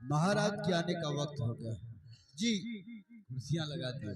महाराज के आने का वक्त हो गया जी। कुर्सियां लगा दी।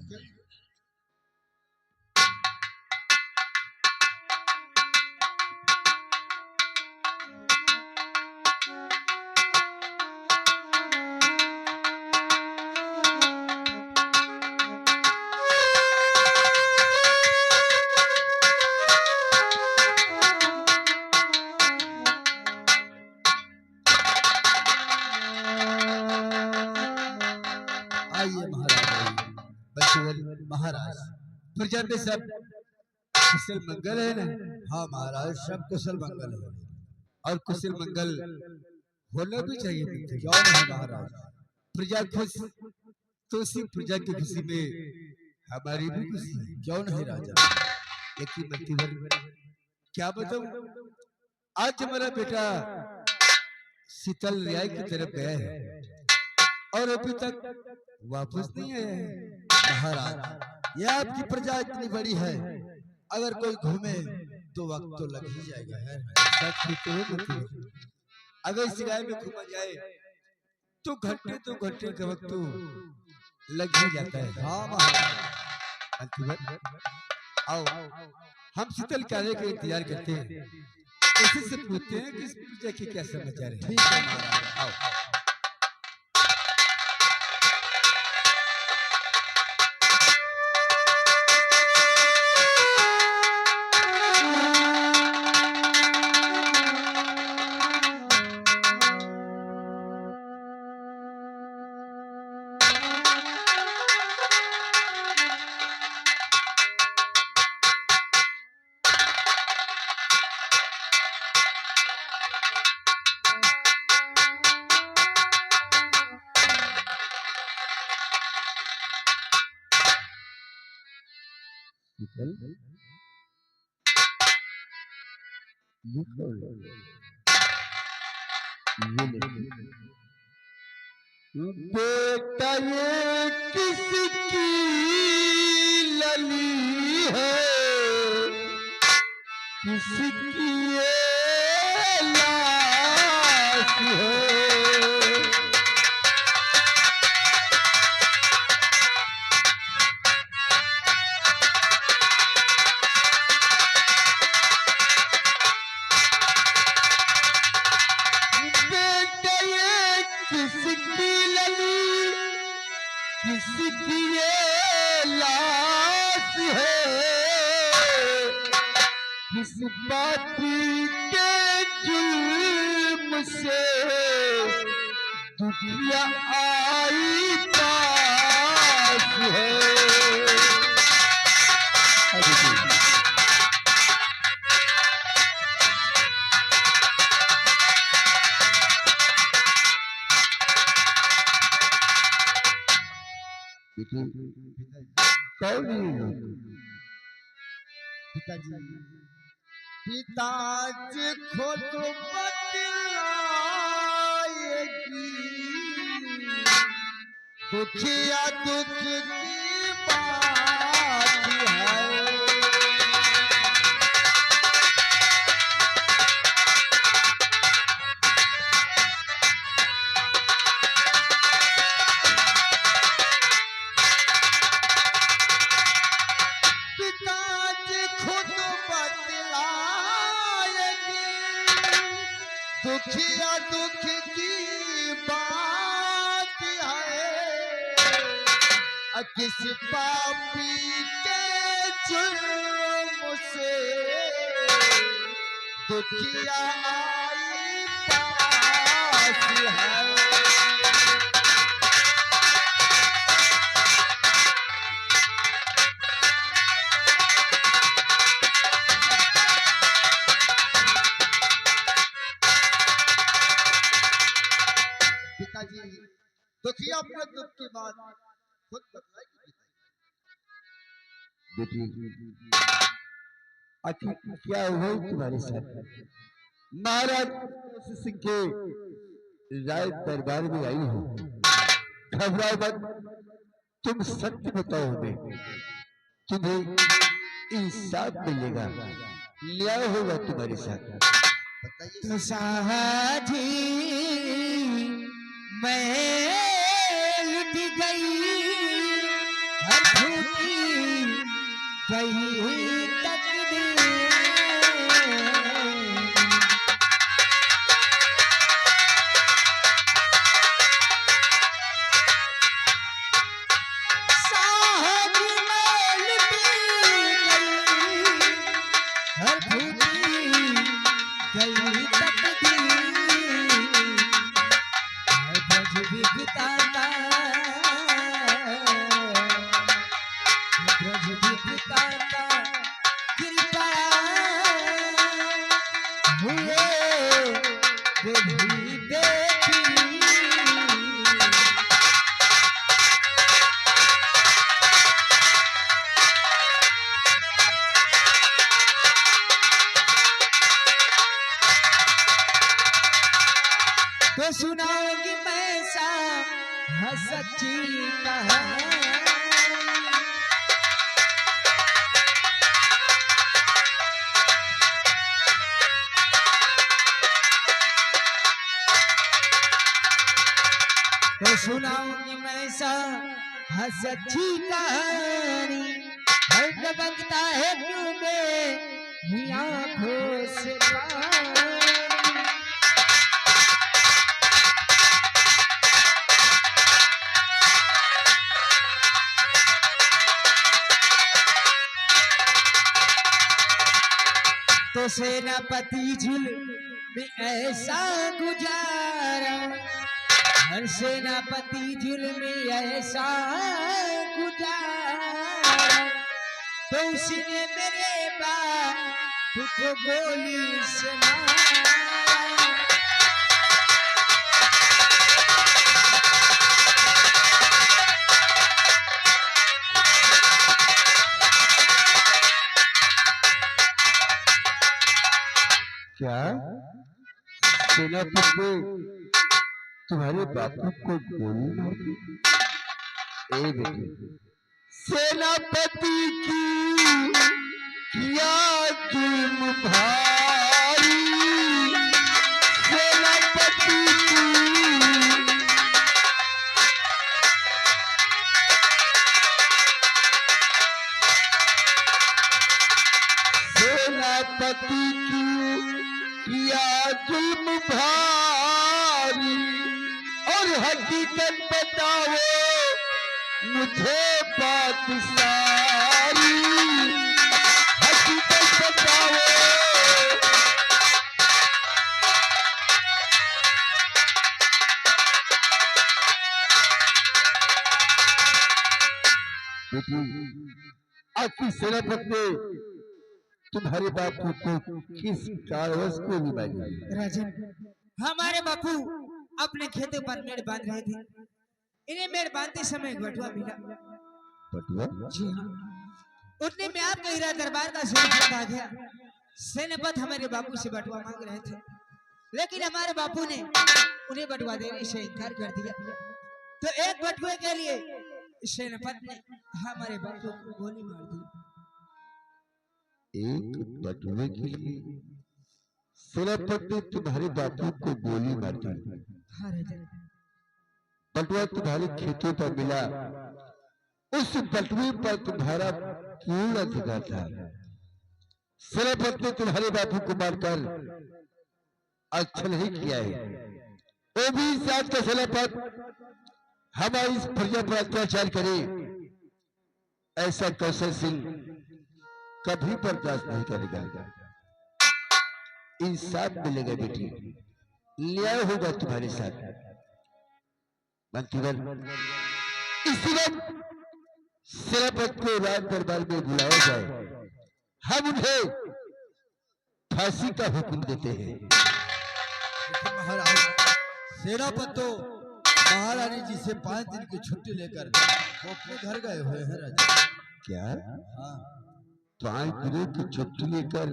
महाराज प्रजा में सब कुशल मंगल है ना? हाँ महाराज, सब कुशल मंगल है और कुशल मंगल होना भी चाहिए। क्यों नहीं महाराज? प्रजा खुश तो उसी प्रजा की खुशी में हमारी भी खुशी है। क्यों नहीं राजा? क्या बताऊं, आज हमारा बेटा शीतल रियाई की तरफ गया है और अभी तक वापस नहीं आया है। महाराज, यह आपकी प्रजा इतनी बड़ी है, अगर कोई घूमे तो वक्त तो लग ही जाएगा है। अगर इस जगह में घूमा जाए तो घंटे का वक्त तो लग ही जाता है। हाँ महाराज, आओ हम शीतल कार्य का इंतजार करते हैं, इसी से पूछते हैं कि इस पूजा की क्या समाचार है। ठीक है महाराज, आओ। बेटा ये किसकी लली है, किसकी ये लाश है। किसकी ये लाश है, किस बाती के जुल्म से दुनिया आई पास है। पिताजी खुद बतलाएगी, दुखिया दुख की बात है। दुखिया दुख की बात है, किस पापी के जुर्म से दुखिया आई पास है। दुखिया अपने दुख की बात खुद बताएगी। बेटी क्या हुआ तुम्हारे साथ? महाराज सिंह के राय दरबार में आई हो, घबराओ मत, तुम सत्य बताओ हमें, तुम्हें इंसाफ मिलेगा, न्याय होगा तुम्हारे साथ। तो साझी मैं लुट गई हर फूकी गई तकदीर। तो सुनाओगी मैं सा सच्ची कहानी। तो सुनाऊंगी मैं सा सच्ची कहानी। हर बनता है क्यों मेरी आंखों से पानी। तो सेनापति जुल्म में ऐसा गुजारा। हर सेनापति जुल्म में ऐसा गुजारा। तो उसने मेरे बाप को गोली से मारा। क्या सेनापति ने तुम्हारे बापू को गोली मार दी? ए बेटे, सेनापति की किया जुल्म भारी। सेनापति की सेनापति की किया जुल्म भारी। और हकीकत बताओ मुझे बात सारी। हकीकत बताओ। बेटी, आपकी सेनापति ने तुम्हारे बापू को किस कारणवश को निभाई? राजन, हमारे बापू अपने खेतों पर मेड़ बांध रहे थे। इन्हें मेड़ बांधते समय एक बटुआ मिला। बटुआ? जी हाँ। उतने में आपका हीरा दरबार का सेनापति आ गया। सेनापति हमारे बापू से बटुआ मांग रहे थे, लेकिन हमारे बापू ने उन्हें बटुआ देने से इनकार कर दिया। तो एक बटुए के लिए सेनापति ने हमारे बापू को गोली मार दी। एक बटुए के लिए सेनापति ने तुम्हारे बापू को गोली मार दी? हाँ राजन। बटुआ तुम्हारे खेतों पर मिला। उस बटुए पर तुम्हारा पूर्ण अधिकार था। सेनापति ने तुम्हारे बापू को मारकर अच्छा नहीं किया है। वो भी साथ का सेनापति हमारी इस प्रजा पर अत्याचार करे, ऐसा कौशल सिंह कभी बर्दाश्त नहीं करेगा। इंसाफ मिलेगा बेटी, न्याय होगा तुम्हारे साथ। मंत्रीवर, इसी वक्त सेनापति को राज दरबार में बुलाया जाए। हम उन्हें फांसी का हुक्म देते हैं। महाराज, सेनापति तो महारानी जी से 5 दिन की छुट्टी लेकर वो अपने घर गए हुए हैं राजा। क्या? हाँ। 5 दिनों की छुट्टी लेकर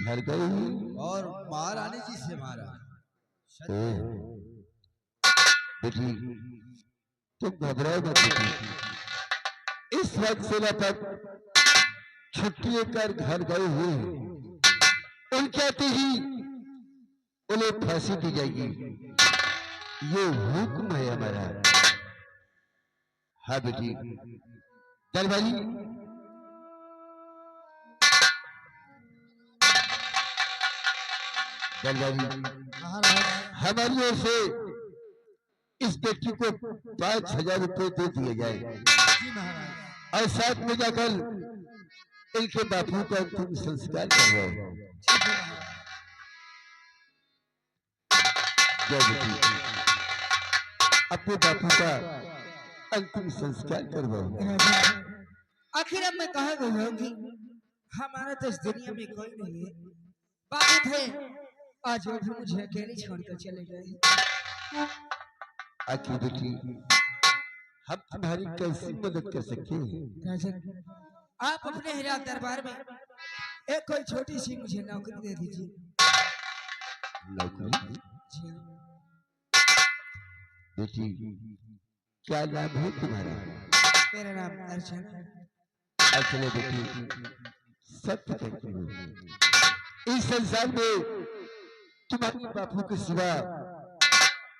घर गए हुए और महारानी जी से मारा। बेटी, तुम घबराओ मत बेटी। इस वक्त सेनापति छुट्टी लेकर घर गए हुए हैं। उनके आते ही उन्हें फांसी दी जाएगी, ये हुक्म है हमारा। हाँ बेटी दरबारी, दरबारी हमारी ओर से इस व्यक्ति को 5,000 रुपए दे दिए जाए और साथ में जाकर इनके बापू का अंतिम संस्कार करवाओ। जय बेटी, अपने बापू का अंतिम संस्कार करवाओ। आखिर अब मैं कहा गई होगी, हमारा तो इस दुनिया में कोई नहीं है। बाबू थे, आज वो भी मुझे अकेले छोड़कर चले गए। आखिर बेटी, हम तुम्हारी कैसी मदद कर सकते हैं? राजन, आप अपने हिरा दरबार में एक कोई छोटी सी मुझे नौकरी दे दीजिए। नौकरी? जी हाँ। बेटी क्या नाम है तुम्हारा? मेरा नाम अर्चना है। अर्चना बेटी, सत्य कहती हो, इस संसार में तुम्हारे बापू के सिवा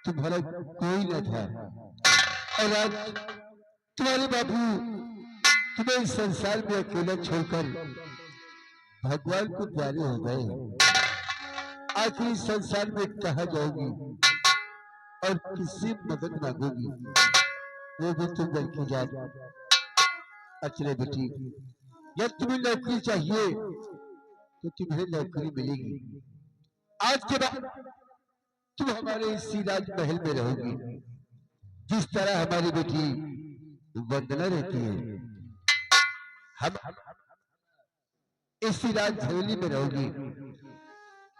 तुम्हारा कोई न था, और आज तुम्हारे बापू तुम्हें इस संसार में अकेला छोड़कर भगवान को प्यारे हो गए। आखिर इस संसार में कहा जाओगी और किससे मदद मांगोगी, वो भी तुम घर की जात। अच्छे बेटी, जब तुम्हें नौकरी चाहिए तो तुम्हें नौकरी मिलेगी। आज के बाद तुम हमारे इसी राजमहल में रहोगी, जिस तरह हमारी बेटी वंदना रहती है। हम इसी राज हवेली में रहोगी।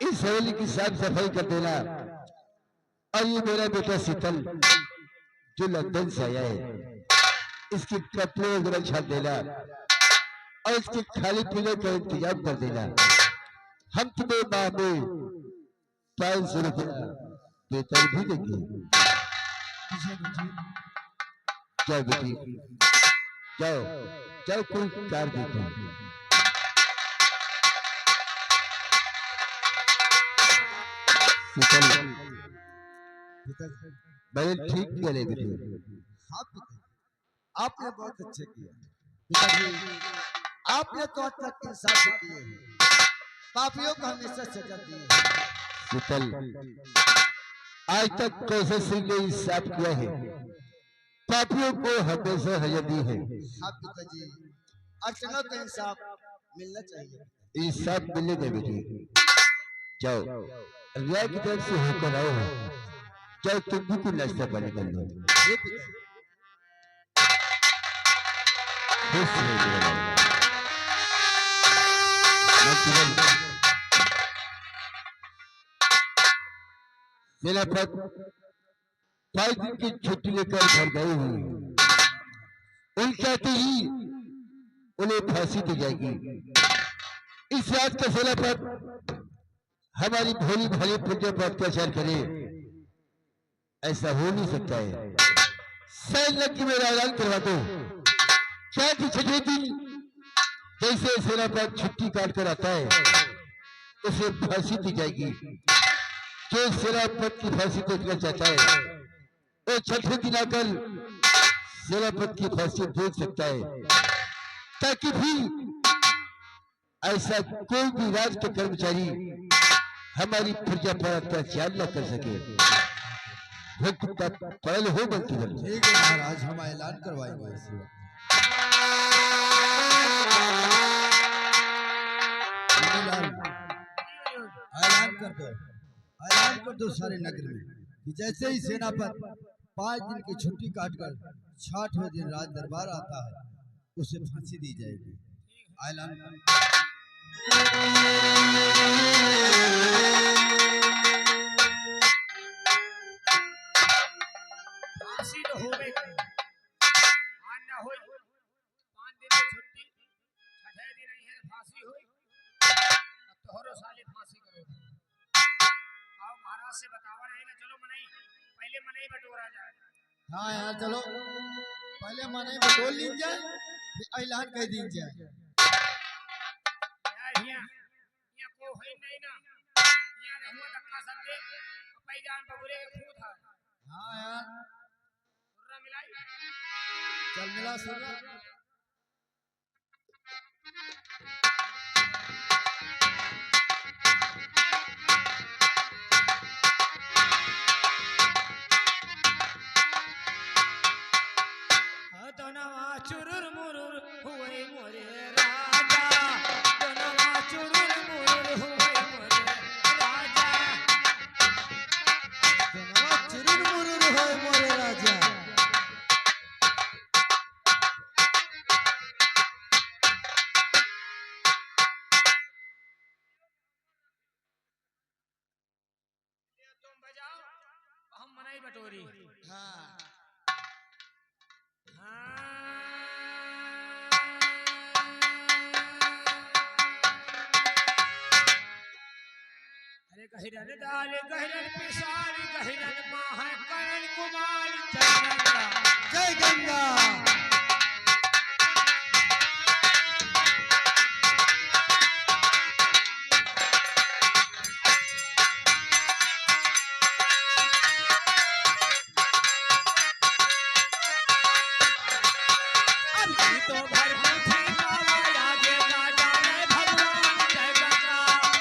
इस हवेली की साफ सफाई कर देना, और ये मेरा बेटा शीतल जो लंदन से आया है, इसके कपड़े वगैरह छाप देना और इसके खाने पीने का इंतजाम कर देना। हम तुम्हें माह में 500 रुपया वेतन भी देंगे। जाओ बेटी, जाओ जाओ, कोई कार देखो। शीतल, मैंने ठीक किया रे बेटी। हाँ पिताजी, आपने बहुत अच्छे किए। पिताजी, आपने तो आज तक इंसाफ किए हैं, पापियों को हमेशा सजा दी है। शीतल, आज तक कैसे सिंह ने इंसाफ किया है, पापियों को हमेशा सजा दी है। हाँ पिताजी, अर्चना को इंसाफ मिलना चाहिए। इंसाफ मिलेगा बेटी। जाओ रिया की तरफ से होकर आओ, जाओ तुम भी कुछ नाश्ता पानी कर लो। ये पिताजी, खुश रहो मेरा लाल। सेनापति 5 दिन की छुट्टी लेकर घर गए हुए, उनके आते ही उन्हें फांसी दी जाएगी। इस रात का सेनापति हमारी भोली भाली प्रजा पर अत्याचार करे, ऐसा हो नहीं सकता है। सैन्य की मेरा ऐलान करवा दो, क्या कि 6वें दिन जैसे सेनापति छुट्टी काट कर आता है, उसे फांसी दी जाएगी। जो सेनापति की फांसी देखना चाहता है, वो 6वें दिन आकर सेनापति की फांसी देख सकता है, ताकि भी ऐसा कोई भी राज के कर्मचारी हमारी प्रजा पर अत्याचार न कर सके। हुक्म का पालन हो बनती है। ठीक है महाराज, हम ऐलान करवाएंगे इसे। ऐलान कर दो सारे नगर में कि जैसे ही सेनापति 5 दिन की छुट्टी काटकर 6वें दिन राज दरबार आता है, उसे फांसी दी जाएगी। ऐलान फांसी तो हो गई, आज ना होई 5 दिन की छुट्टी, 6ठे दिन ही है फांसी हुई। अब तोहरो साले फांसी करो। आओ महाराज से बतावा रहे ना, चलो मनई पहले मनई बटोरा जाए। हाँ यार, चलो पहले मने बटोर ली जाए, फिर ऐलान कर दी जाए। यार यहाँ को है नहीं ना, यहाँ हुआ धक्का सब दे पैजान बबुरे के खून था हाँ यार सुर्रा मिलाई चल मिला सब दोनवा चुरुर मुरुर हुए मोरे राजा दोनवा चुरुर मुरुर हुए मोरे राजा दोनवा चुरुर मुरुर होए मोरे राजा तुम बजाओ हम मनाई बटोरी हाँ अरे गहिरन डाल गहिरन पिसार गहिरन माह करण कुमार चंद्रा जय गंगा तो भर मुठी मावा आगे ना जाने भगवान जय गंगा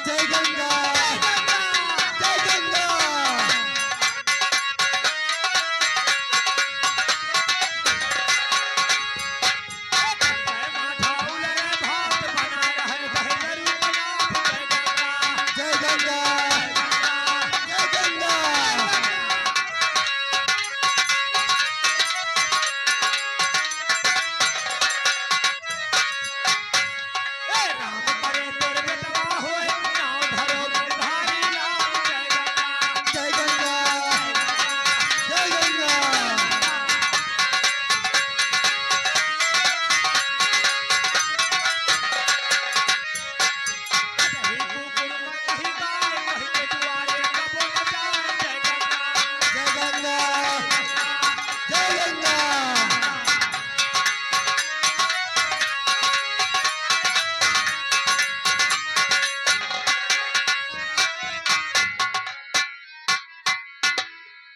जय गंगा जय गंगा जय माथा उलरे भात बना रहे बहनरू नाथ जय गंगा जय गंगा जय गंगा ए राम करे तोर बेटवा होए नाव धरो गिरधारी लाल जय गंगा जय गंगा जय गंगा कहीं कुकुर कहीं गाय कहीं के दुआरे कबो न जाए जय गंगा जय गंगा जय गंगा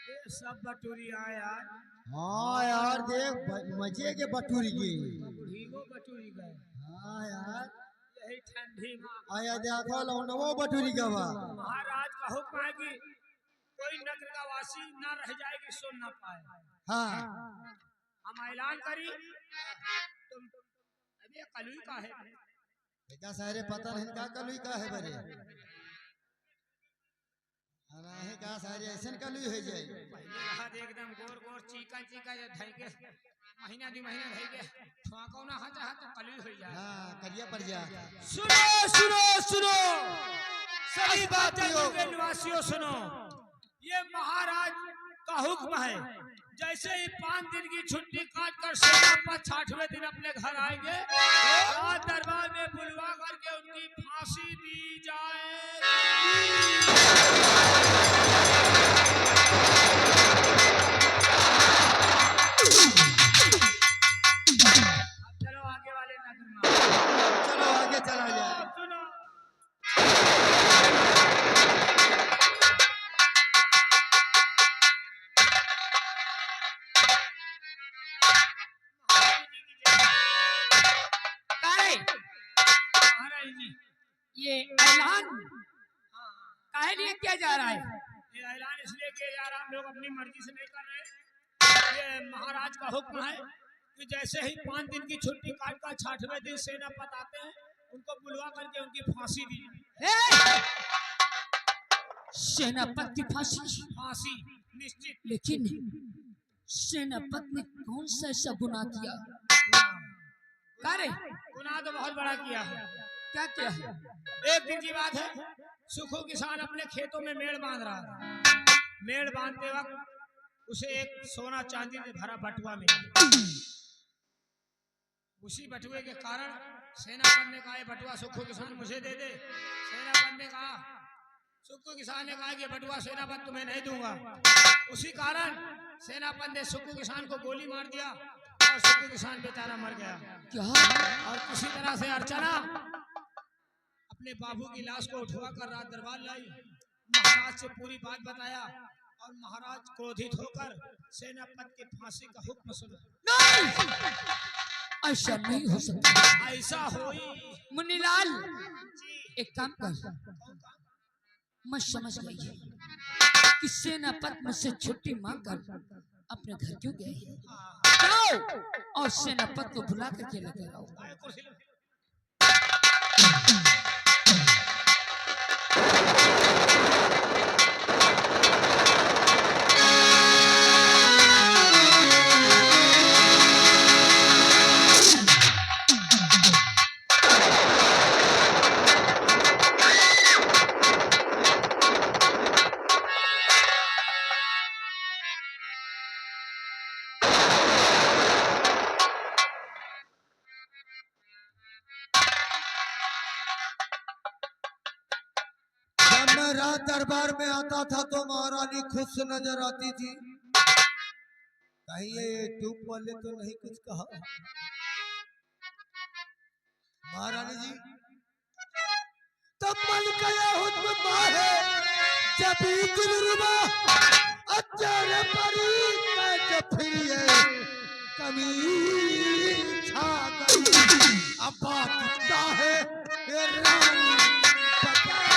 ये सब बटुरी आया हाँ यार देख मजे के बटूरी की भीगो बटुरी गए हाँ यार यही ठंडी में आया देखो लौंडवो बटूरी का बा महाराज का हुक्म है कि कोई नगर का वासी न रह जाएगी सुन न पाए हाँ हम ऐलान करी तुम अबे कलुई का है बेटा सारे पता नहीं का कलुई का है बरे अरे का सारे ऐसे कलुई हो जाए पहले रहा दे एकदम गोर गोर चीका चीका जे धई के महीना दो महीना धई के फाको ना हा चाह तो कलुई हो जाए हाँ करिया पड़ जा सुनो सुनो सुनो सभी बातें के निवासियों सुनो ये महाराज का हुक्म है जैसे ही 5 दिन की छुट्टी काट कर सेना पर 60वें दिन अपने घर आएंगे राज दरबार में बुलवा करके उनकी फांसी दी जाए अब चलो आगे वाले नगर में चलो आगे चला जाए सुनो महाराज जी ये ऐलान काहे लिए किया जा रहा है? ये ऐलान इसलिए किया जा रहा है हम लोग अपनी मर्जी से नहीं कर रहे ये महाराज का हुक्म है कि जैसे ही 5 दिन की छुट्टी काट कर 60वें दिन सेनापत आते हैं उनको बुलवा करके उनकी फांसी दी जाए। सेनापति फांसी, फांसी निश्चित। लेकिन सेनापति ने कौन सा ऐसा गुनाह किया? गुनाह तो बहुत बड़ा किया है। क्या किया है? एक दिन की बात है, सुखो किसान अपने खेतों में मेड़ बांध रहा था। मेड़ बांधते वक्त उसे एक सोना चांदी से भरा बटुआ मिला। उसी बटुए के कारण सेनापति ने कहा ये बटुआ सुखो किसान मुझे दे दे। सेनापति ने कहा, सुखो किसान ने कहा कि बटुआ सेनापति तुम्हें नहीं दूंगा। उसी कारण सेनापति ने सुखो किसान को गोली मार दिया और सुखो किसान बेचारा मर गया। क्या? और किसी तरह से अर्चना अपने बाबू की लाश को उठवा कर राज दरबार लाई महाराज से पूरी बात बताया और महाराज क्रोधित होकर सेनापति की फांसी का हुक्म सुना। नहीं, ऐसा नहीं हो सकता। ऐसा होई मुन्नीलाल, जी। एक काम कर, मैं समझ गई है कि सेनापति मुझसे छुट्टी मांगकर अपने घर क्यों गए हैं। जाओ और सेनापति को बुला करके लेकर आओ। आए कुर्सी लो। जब मैं रात दरबार में आता था तो महारानी खुश नजर आती थी। कहीं ये ट्यूब वाले तो नहीं कुछ कहा? महारानी जी तब मन गया हुक्म माहे जब दिलरुबा अजर परी मैं फिर ये कमी छा गई। अब बात क्या है ये रानी बताओ।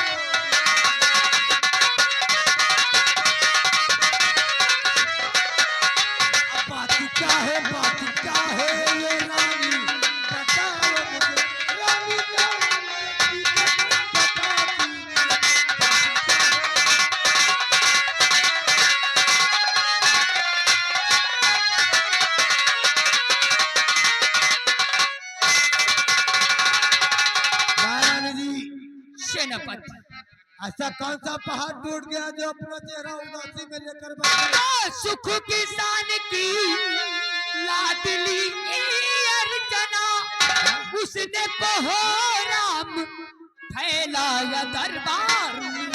बात क्या है, बात क्या है ये रानी बताओ मुझे। रानी बताती। महारानी जी सेनापति, ऐसा कौन सा पहाड़ टूट गया जो अपना चेहरा उदासी में लेकर बैठे? सुख किसान की लाडली अर्चना, उसने कोहराम फैलाया दरबार में।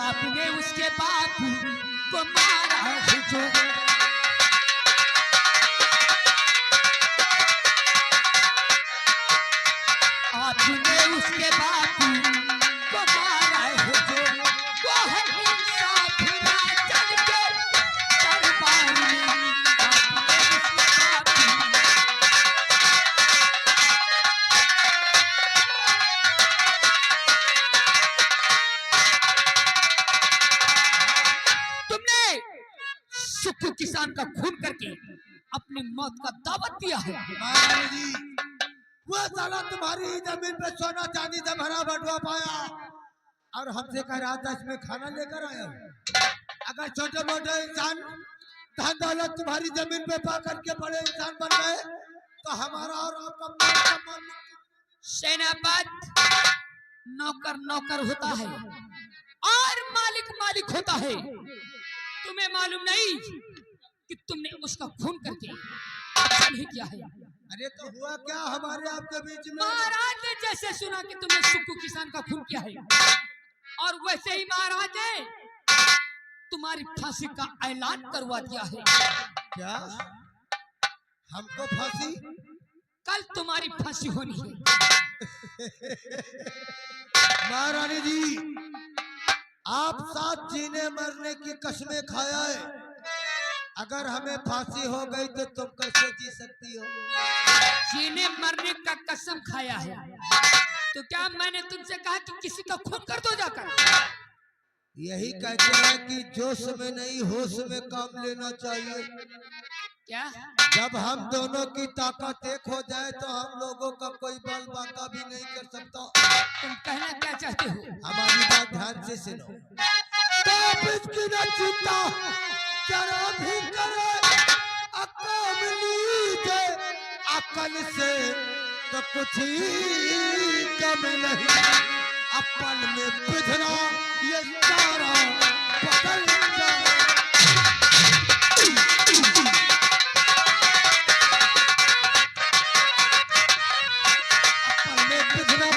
आपने उसके बापू को मारा है जो, आपने उसके बापू को मारा है जो, वो है इंसाफ राजन के दरबार में। आपने उसके बापू, तुमने सुखू किसान का खून करके अपनी मौत का दावत दिया है। महारानी जी वो साला तुम्हारी जमीन पे सोना चांदी से भरा बटवा पाया और हमसे कह रहा था इसमें खाना लेकर आया हूं। अगर छोटे मोटे इंसान धन दौलत तुम्हारी जमीन पे पा करके बड़े इंसान बन गए तो हमारा और आपका मान सम्मान सेनापति नौकर नौकर होता है और मालिक मालिक होता है। तुम्हें मालूम नहीं कि तुमने उसका खून करके अच्छा नहीं किया है। अरे तो हुआ क्या हमारे आपके बीच में? महाराज ने जैसे सुना कि तुमने सुक्कू किसान का खून किया है और वैसे ही महाराज ने तुम्हारी फांसी का ऐलान करवा दिया है। क्या हमको फांसी? कल तुम्हारी फांसी होनी है। महारानी जी आप साथ जीने मरने की कसमें खाया है। अगर हमें फांसी हो गई तो तुम कैसे जी सकती हो? जीने मरने का कसम खाया है तो क्या मैंने तुमसे कहा कि किसी का खून कर दो जाकर? यही कहते हैं कि जोश में नहीं होश में काम लेना चाहिए। क्या जब हम दोनों की ताकत एक हो जाए तो हम लोगों का कोई बल बाका भी नहीं कर सकता। तुम कहना क्या चाहते हो? हमारी बात ध्यान से सुनो। तो इसकी न चिंता जरा भी करे अकल लीजिए अकल से तो कुछ ही कम नहीं। अपन में बिधरा ये सारा बदल जाए।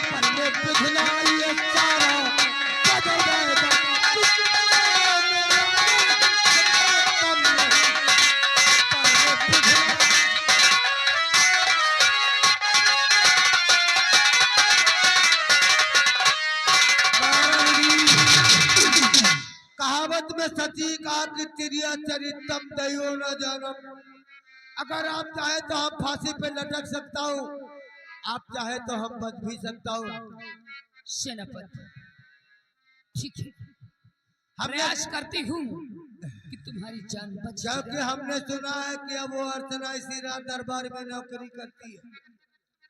पल्ले बिधरा ये सारा बदल जाएगा। कहावत में सची का कि तिरिया चरितम दैयो न जानम। अगर आप चाहे तो हम फांसी पे लटक सकता हूँ, आप चाहे तो हम बच भी सकता हूँ। सेनापति ठीक है, हमने प्रयास करती हूँ कि तुम्हारी जान बच क्योंकि जाए। हमने सुना है कि अब वो अर्चना इसी रात दरबार में नौकरी करती है।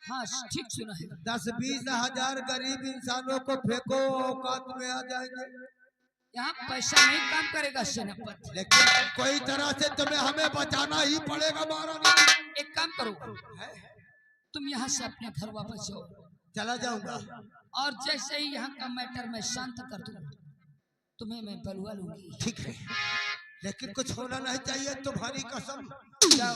हाँ ठीक सुना है। 10-20 हजार गरीब इंसानों को फेंको, औकात में आ जाएंगे। यहाँ पैसा नहीं काम करेगा सेनापति। लेकिन कोई तरह से तुम्हें हमें बचाना ही पड़ेगा महारानी। एक काम करो, तुम यहाँ से अपने घर वापस जाओ। चला जाऊंगा। और जैसे ही यहाँ का मैटर मैं शांत कर दूँ, तुम्हें मैं बलवा लूंगी। ठीक है, लेकिन कुछ होना नहीं चाहिए, तुम्हारी कसम। जाओ।